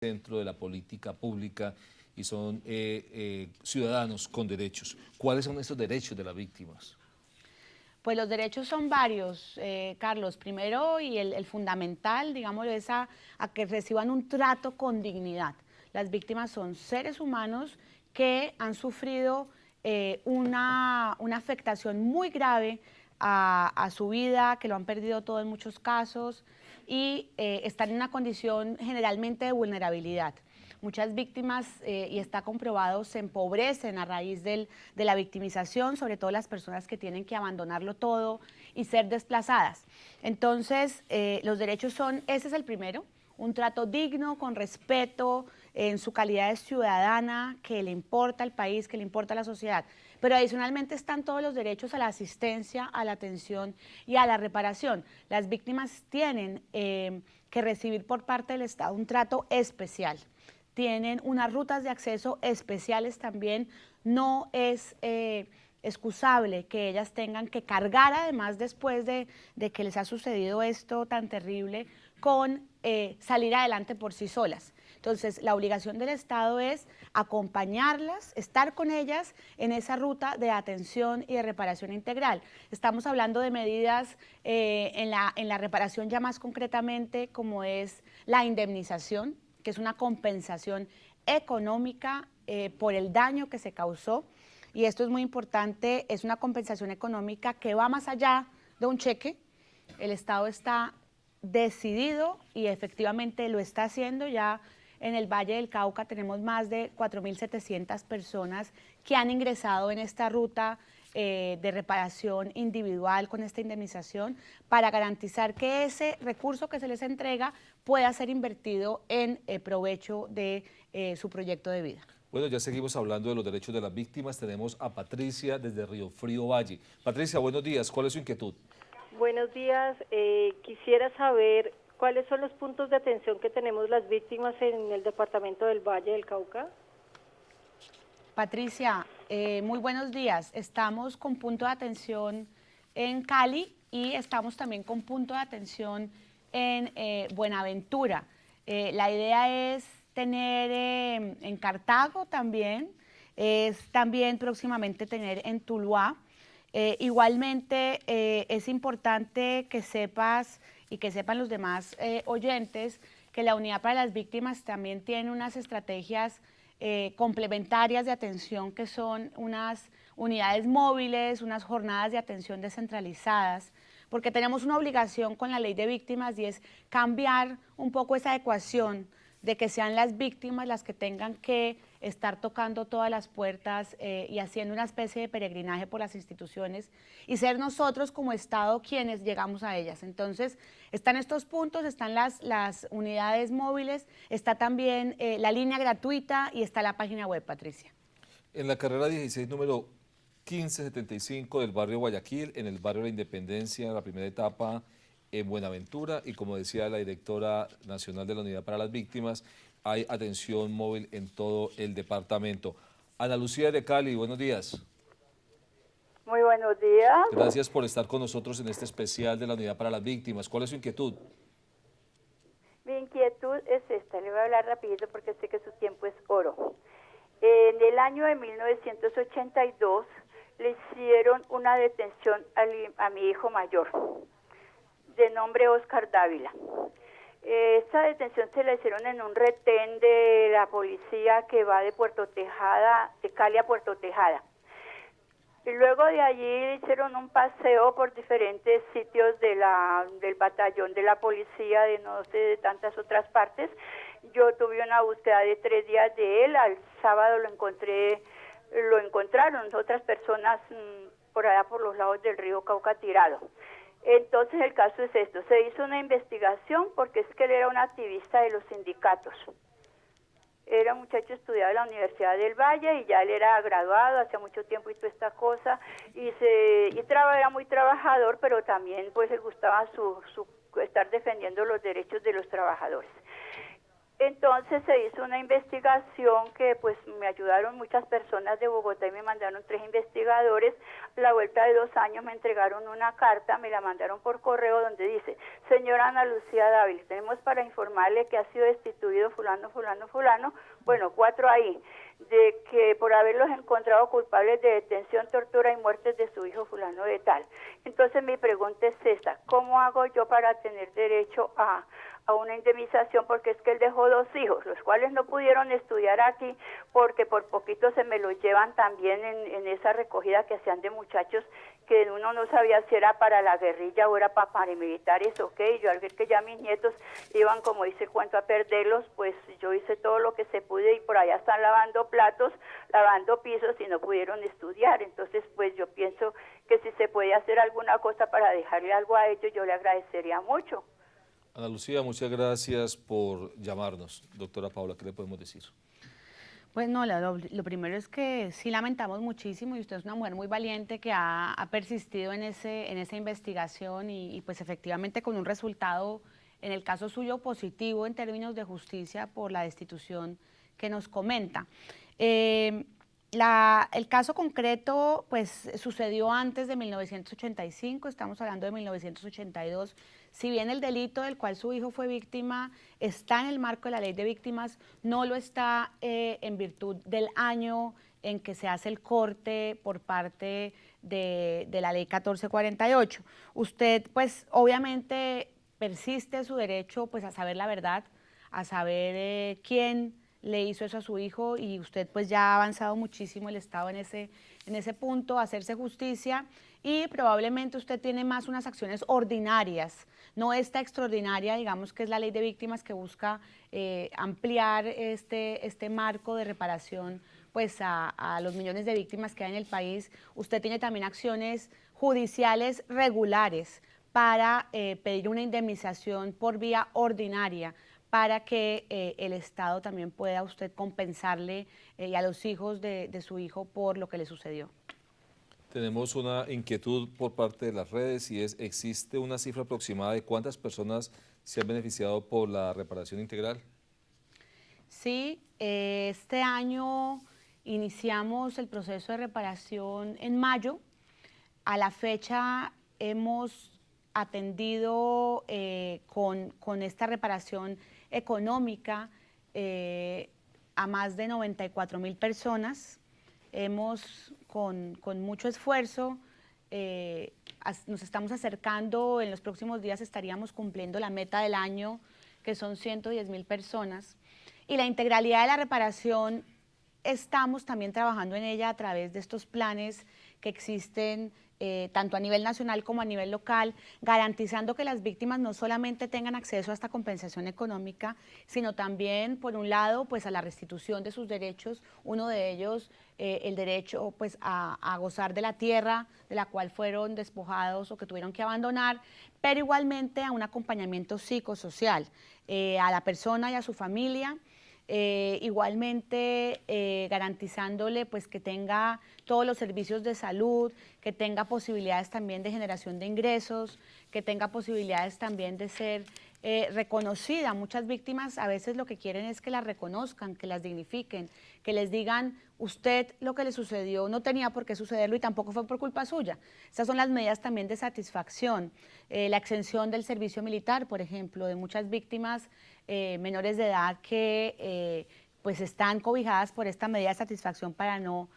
centro de la política pública y son ciudadanos con derechos. ¿Cuáles son esos derechos de las víctimas? Pues los derechos son varios, Carlos. Primero, y el fundamental, digámoslo, es a que reciban un trato con dignidad. Las víctimas son seres humanos que han sufrido una afectación muy grave a su vida, que lo han perdido todo en muchos casos y están en una condición generalmente de vulnerabilidad. Muchas víctimas, y está comprobado, se empobrecen a raíz de la victimización, sobre todo las personas que tienen que abandonarlo todo y ser desplazadas. Entonces, los derechos son, ese es el primero, un trato digno, con respeto, en su calidad de ciudadana, que le importa al país, que le importa a la sociedad. Pero adicionalmente están todos los derechos a la asistencia, a la atención y a la reparación. Las víctimas tienen que recibir por parte del Estado un trato especial. Tienen unas rutas de acceso especiales también. No es excusable que ellas tengan que cargar, además, después de que les ha sucedido esto tan terrible, con salir adelante por sí solas. Entonces, la obligación del Estado es acompañarlas, estar con ellas en esa ruta de atención y de reparación integral. Estamos hablando de medidas en la reparación ya más concretamente, como es la indemnización, que es una compensación económica por el daño que se causó. Y esto es muy importante, es una compensación económica que va más allá de un cheque. El Estado está decidido y efectivamente lo está haciendo. Ya en el Valle del Cauca tenemos más de 4.700 personas que han ingresado en esta ruta de reparación individual con esta indemnización, para garantizar que ese recurso que se les entrega pueda ser invertido en provecho de su proyecto de vida. Bueno, ya seguimos hablando de los derechos de las víctimas. Tenemos a Patricia desde Río Frío Valle. Patricia, buenos días. ¿Cuál es su inquietud? Buenos días. Quisiera saber cuáles son los puntos de atención que tenemos las víctimas en el departamento del Valle del Cauca. Patricia, muy buenos días. Estamos con punto de atención en Cali y estamos también con punto de atención en Buenaventura. La idea es tener en Cartago también, es también próximamente tener en Tuluá. Igualmente es importante que sepas y que sepan los demás oyentes que la Unidad para las Víctimas también tiene unas estrategias complementarias de atención, que son unas unidades móviles, unas jornadas de atención descentralizadas, porque tenemos una obligación con la ley de víctimas, y es cambiar un poco esa ecuación de que sean las víctimas las que tengan que estar tocando todas las puertas y haciendo una especie de peregrinaje por las instituciones, y ser nosotros como Estado quienes llegamos a ellas. Entonces, están estos puntos, están las unidades móviles, está también la línea gratuita y está la página web, Patricia. En la carrera 16, número 1575 del barrio Guayaquil, en el barrio de la Independencia, la primera etapa en Buenaventura, y como decía la directora nacional de la Unidad para las Víctimas, hay atención móvil en todo el departamento. Ana Lucía de Cali, buenos días. Muy buenos días. Gracias por estar con nosotros en este especial de la Unidad para las Víctimas. ¿Cuál es su inquietud? Mi inquietud es esta, le voy a hablar rapidito porque sé que su tiempo es oro. En el año de 1982 le hicieron una detención a mi hijo mayor, de nombre Oscar Dávila. Esta detención se la hicieron en un retén de la policía que va de Puerto Tejada, de Cali a Puerto Tejada. Y luego de allí hicieron un paseo por diferentes sitios del batallón de la policía, de no sé, de tantas otras partes. Yo tuve una búsqueda de 3 días de él. Al sábado lo encontraron otras personas por allá por los lados del río Cauca tirado. Entonces el caso es esto: se hizo una investigación porque es que él era un activista de los sindicatos. Era un muchacho estudiado en la Universidad del Valle y ya él era graduado hace mucho tiempo y toda esta cosa, era muy trabajador, pero también pues le gustaba su estar defendiendo los derechos de los trabajadores. Entonces se hizo una investigación que pues me ayudaron muchas personas de Bogotá y me mandaron 3 investigadores. A la vuelta de 2 años me entregaron una carta, me la mandaron por correo donde dice: señora Ana Lucía Dávila, tenemos para informarle que ha sido destituido fulano, fulano, fulano, bueno, 4 ahí, de que por haberlos encontrado culpables de detención, tortura y muertes de su hijo fulano de tal. Entonces mi pregunta es esta: ¿cómo hago yo para tener derecho a una indemnización? Porque es que él dejó 2 hijos, los cuales no pudieron estudiar aquí porque por poquito se me los llevan también en esa recogida que hacían de muchachos que uno no sabía si era para la guerrilla o era para paramilitares o qué. Y yo al ver que ya mis nietos iban, como dice el cuento, a perderlos, pues yo hice todo lo que se pude y por allá están lavando platos, lavando pisos y no pudieron estudiar. Entonces pues yo pienso que si se puede hacer alguna cosa para dejarle algo a ellos, yo le agradecería mucho. Ana Lucía, muchas gracias por llamarnos. Doctora Paula, ¿qué le podemos decir? Pues no, lo primero es que sí lamentamos muchísimo y usted es una mujer muy valiente que ha persistido en esa investigación y pues efectivamente con un resultado, en el caso suyo, positivo en términos de justicia por la destitución que nos comenta. El caso concreto pues sucedió antes de 1985, estamos hablando de 1982. Si bien el delito del cual su hijo fue víctima está en el marco de la ley de víctimas, no lo está en virtud del año en que se hace el corte por parte de la ley 1448. Usted pues obviamente persiste su derecho pues a saber la verdad, a saber quién le hizo eso a su hijo, y usted pues ya ha avanzado muchísimo el Estado en ese punto, a hacerse justicia, y probablemente usted tiene más unas acciones ordinarias, no esta extraordinaria, digamos, que es la ley de víctimas que busca ampliar este marco de reparación pues a los millones de víctimas que hay en el país. Usted tiene también acciones judiciales regulares para pedir una indemnización por vía ordinaria, para que el Estado también pueda usted compensarle y a los hijos de su hijo por lo que le sucedió. Tenemos una inquietud por parte de las redes y es: ¿existe una cifra aproximada de cuántas personas se han beneficiado por la reparación integral? Sí, este año iniciamos el proceso de reparación en mayo. A la fecha hemos atendido con esta reparación económica a más de 94.000 personas. Hemos, con mucho esfuerzo, nos estamos acercando, en los próximos días estaríamos cumpliendo la meta del año, que son 110.000 personas. Y la integralidad de la reparación estamos también trabajando en ella a través de estos planes que existen tanto a nivel nacional como a nivel local, garantizando que las víctimas no solamente tengan acceso a esta compensación económica, sino también, por un lado, pues a la restitución de sus derechos, uno de ellos, el derecho pues a gozar de la tierra de la cual fueron despojados o que tuvieron que abandonar, pero igualmente a un acompañamiento psicosocial a la persona y a su familia. Igualmente garantizándole pues que tenga todos los servicios de salud, que tenga posibilidades también de generación de ingresos, que tenga posibilidades también de ser reconocida. Muchas víctimas a veces lo que quieren es que las reconozcan, que las dignifiquen, que les digan: usted lo que le sucedió no tenía por qué sucederlo y tampoco fue por culpa suya. Esas son las medidas también de satisfacción. La exención del servicio militar, por ejemplo, de muchas víctimas menores de edad que pues están cobijadas por esta medida de satisfacción para no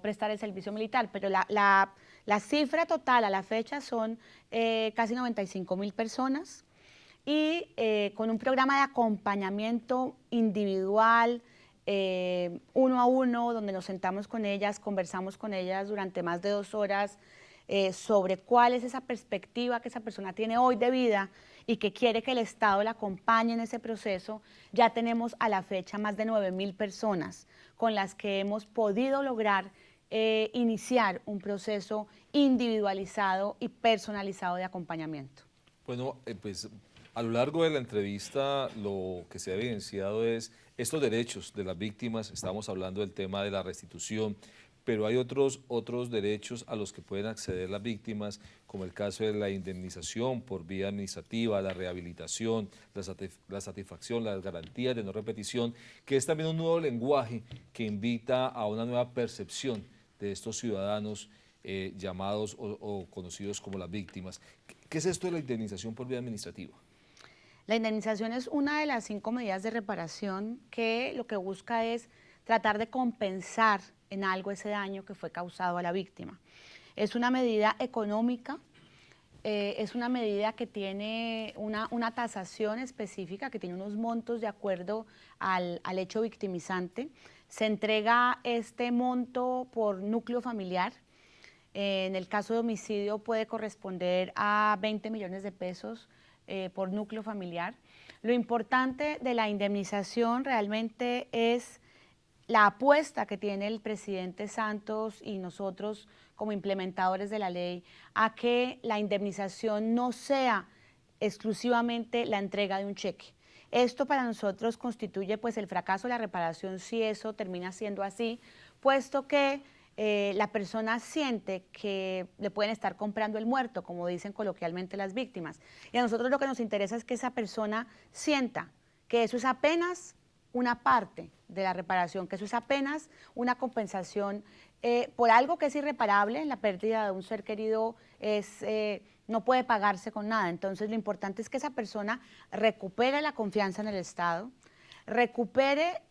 prestar el servicio militar. Pero la cifra total a la fecha son casi 95.000 personas, y con un programa de acompañamiento individual, uno a uno, donde nos sentamos con ellas, conversamos con ellas durante más de 2 horas sobre cuál es esa perspectiva que esa persona tiene hoy de vida y que quiere que el Estado la acompañe en ese proceso. Ya tenemos a la fecha más de 9.000 personas con las que hemos podido lograr iniciar un proceso individualizado y personalizado de acompañamiento. Bueno, pues a lo largo de la entrevista lo que se ha evidenciado es estos derechos de las víctimas. Estamos hablando del tema de la restitución, pero hay otros derechos a los que pueden acceder las víctimas, como el caso de la indemnización por vía administrativa, la rehabilitación, la satisfacción, las garantías de no repetición, que es también un nuevo lenguaje que invita a una nueva percepción de estos ciudadanos llamados o conocidos como las víctimas. ¿Qué es esto de la indemnización por vía administrativa? La indemnización es una de las 5 medidas de reparación que lo que busca es tratar de compensar en algo ese daño que fue causado a la víctima. Es una medida económica, es una medida que tiene una tasación específica, que tiene unos montos de acuerdo al hecho victimizante. Se entrega este monto por núcleo familiar. En el caso de homicidio puede corresponder a 20 millones de pesos por núcleo familiar. Lo importante de la indemnización realmente es la apuesta que tiene el presidente Santos y nosotros como implementadores de la ley a que la indemnización no sea exclusivamente la entrega de un cheque. Esto para nosotros constituye pues el fracaso de la reparación si eso termina siendo así, puesto que la persona siente que le pueden estar comprando el muerto, como dicen coloquialmente las víctimas. Y a nosotros lo que nos interesa es que esa persona sienta que eso es apenas una parte de la reparación, que eso es apenas una compensación por algo que es irreparable. La pérdida de un ser querido no puede pagarse con nada. Entonces lo importante es que esa persona recupere la confianza en el Estado, recupere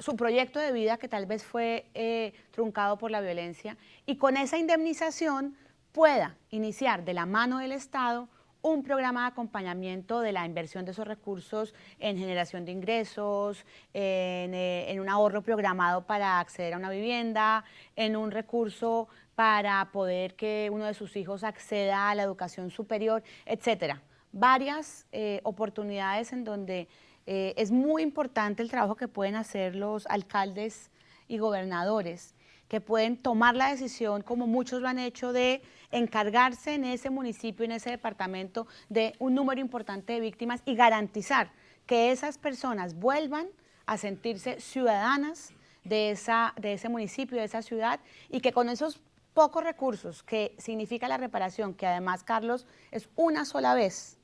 su proyecto de vida que tal vez fue truncado por la violencia, y con esa indemnización pueda iniciar de la mano del Estado un programa de acompañamiento de la inversión de esos recursos en generación de ingresos, en un ahorro programado para acceder a una vivienda, en un recurso para poder que uno de sus hijos acceda a la educación superior, etcétera. Varias oportunidades en donde es muy importante el trabajo que pueden hacer los alcaldes y gobernadores, que pueden tomar la decisión, como muchos lo han hecho, de encargarse en ese municipio, en ese departamento, de un número importante de víctimas y garantizar que esas personas vuelvan a sentirse ciudadanas de ese municipio, de esa ciudad, y que con esos pocos recursos que significa la reparación, que además, Carlos, es una sola vez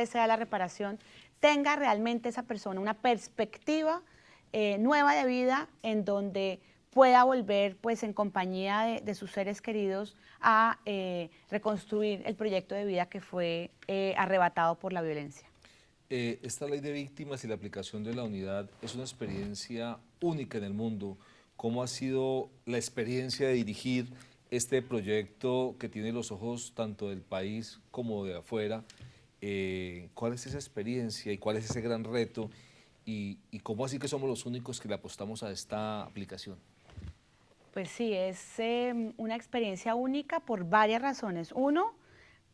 se da la reparación, tenga realmente esa persona una perspectiva nueva de vida en donde pueda volver pues en compañía de sus seres queridos a reconstruir el proyecto de vida que fue arrebatado por la violencia. Esta ley de víctimas y la aplicación de la unidad es una experiencia única en el mundo. ¿Cómo ha sido la experiencia de dirigir este proyecto que tiene los ojos tanto del país como de afuera? ¿Cuál es esa experiencia y cuál es ese gran reto? ¿Y cómo así que somos los únicos que le apostamos a esta aplicación? Pues sí, es una experiencia única por varias razones. Uno,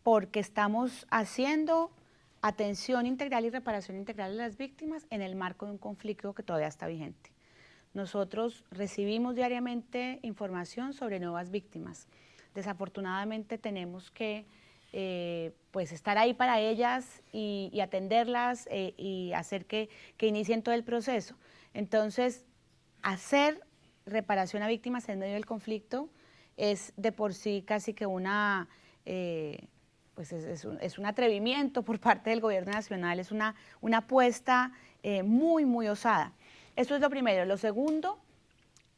porque estamos haciendo atención integral y reparación integral de las víctimas en el marco de un conflicto que todavía está vigente. Nosotros recibimos diariamente información sobre nuevas víctimas. Desafortunadamente tenemos que pues estar ahí para ellas y atenderlas y hacer que inicien todo el proceso. Entonces, hacer reparación a víctimas en medio del conflicto es de por sí casi que pues es un atrevimiento por parte del gobierno nacional, es una apuesta muy, muy osada. Eso es lo primero. Lo segundo,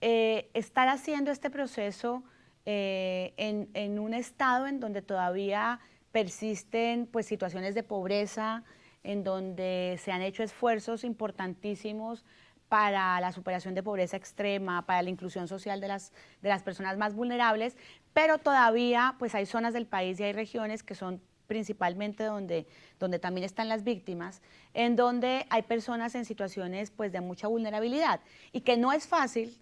estar haciendo este proceso en un estado en donde todavía persisten pues situaciones de pobreza, en donde se han hecho esfuerzos importantísimos para la superación de pobreza extrema, para la inclusión social de las personas más vulnerables, pero todavía pues hay zonas del país y hay regiones que son principalmente donde también están las víctimas, en donde hay personas en situaciones pues de mucha vulnerabilidad y que no es fácil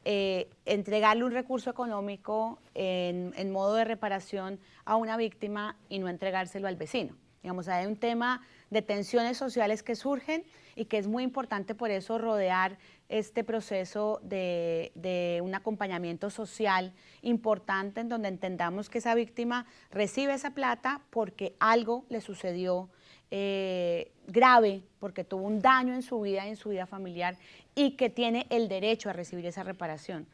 entregarle un recurso económico en modo de reparación a una víctima y no entregárselo al vecino. Digamos, hay un tema de tensiones sociales que surgen y que es muy importante por eso rodear este proceso de un acompañamiento social importante en donde entendamos que esa víctima recibe esa plata porque algo le sucedió grave, porque tuvo un daño en su vida y en su vida familiar y que tiene el derecho a recibir esa reparación.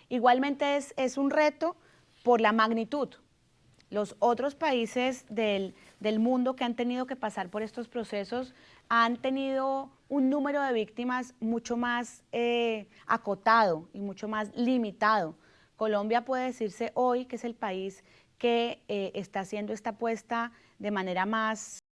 Igualmente es un reto por la magnitud. Los otros países del mundo que han tenido que pasar por estos procesos han tenido un número de víctimas mucho más acotado y mucho más limitado. Colombia puede decirse hoy que es el país que está haciendo esta apuesta de manera más